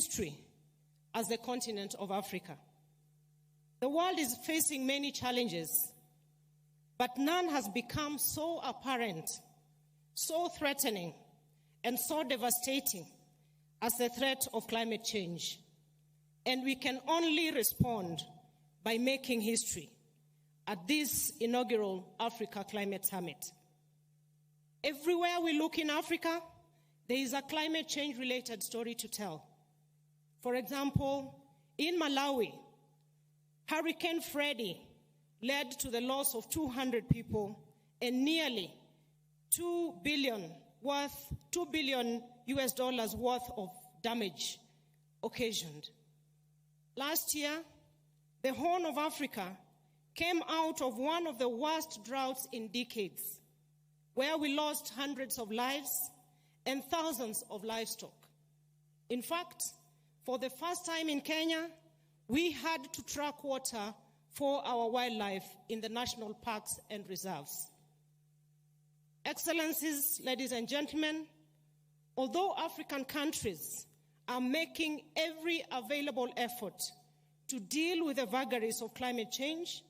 history as the continent of Africa. The world is facing many challenges, but none has become so apparent, so threatening, and so devastating as the threat of climate change. And we can only respond by making history at this inaugural Africa Climate Summit. Everywhere we look in Africa, there is a climate change-related story to tell. For example, in Malawi, Hurricane Freddy led to the loss of 200 people and nearly $2 billion US dollars worth of damage occasioned. Last year, the Horn of Africa came out of one of the worst droughts in decades, where we lost hundreds of lives and thousands of livestock. In fact, for the first time in Kenya, we had to track water for our wildlife in the national parks and reserves. Excellencies, ladies and gentlemen, although African countries are making every available effort to deal with the vagaries of climate change,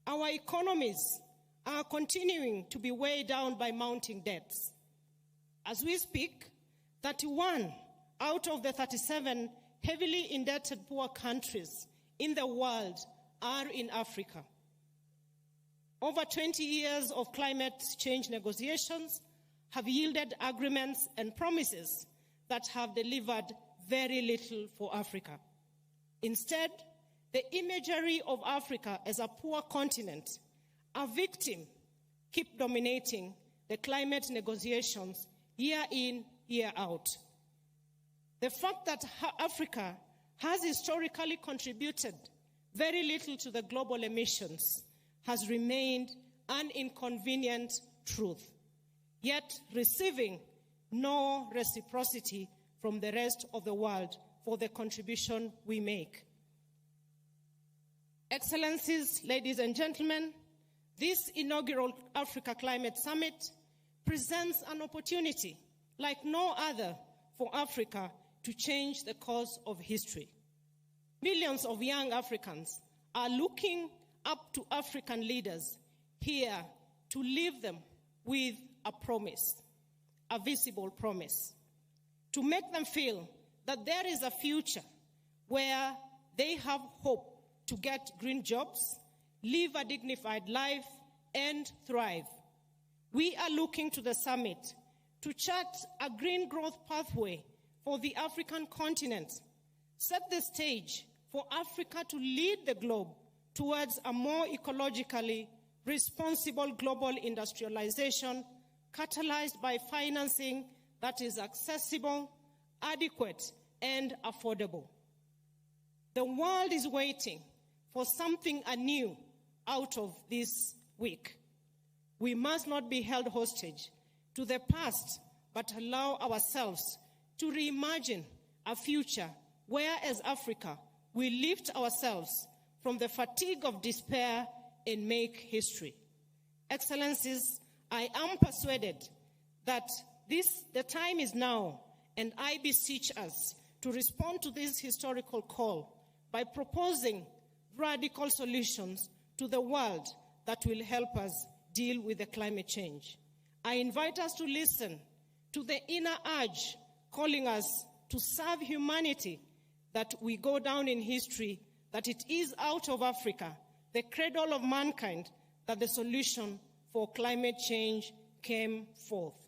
our economies are continuing to be weighed down by mounting debts. As we speak, 31 out of the 37 heavily indebted poor countries in the world are in Africa. Over 20 years of climate change negotiations have yielded agreements and promises that have delivered very little for Africa. Instead, the imagery of Africa as a poor continent, a victim, keep dominating the climate negotiations year in, year out. The fact that Africa has historically contributed very little to the global emissions has remained an inconvenient truth, yet receiving no reciprocity from the rest of the world for the contribution we make. Excellencies, ladies and gentlemen, this inaugural Africa Climate Summit presents an opportunity like no other for Africa to change the course of history. Millions of young Africans are looking up to African leaders here to leave them with a promise, a visible promise, to make them feel that there is a future where they have hope to get green jobs, live a dignified life, and thrive. We are looking to the summit to chart a green growth pathway for the African continent, set the stage for Africa to lead the globe towards a more ecologically responsible global industrialization catalyzed by financing that is accessible, adequate, and affordable. The world is waiting for something anew out of this week. We must not be held hostage to the past, but allow ourselves to reimagine a future where, as Africa, we lift ourselves from the fatigue of despair and make history. Excellencies, I am persuaded that the time is now, and I beseech us to respond to this historical call by proposing radical solutions to the world that will help us deal with the climate change. I invite us to listen to the inner urge calling us to serve humanity, that we go down in history, that it is out of Africa, the cradle of mankind, that the solution for climate change came forth.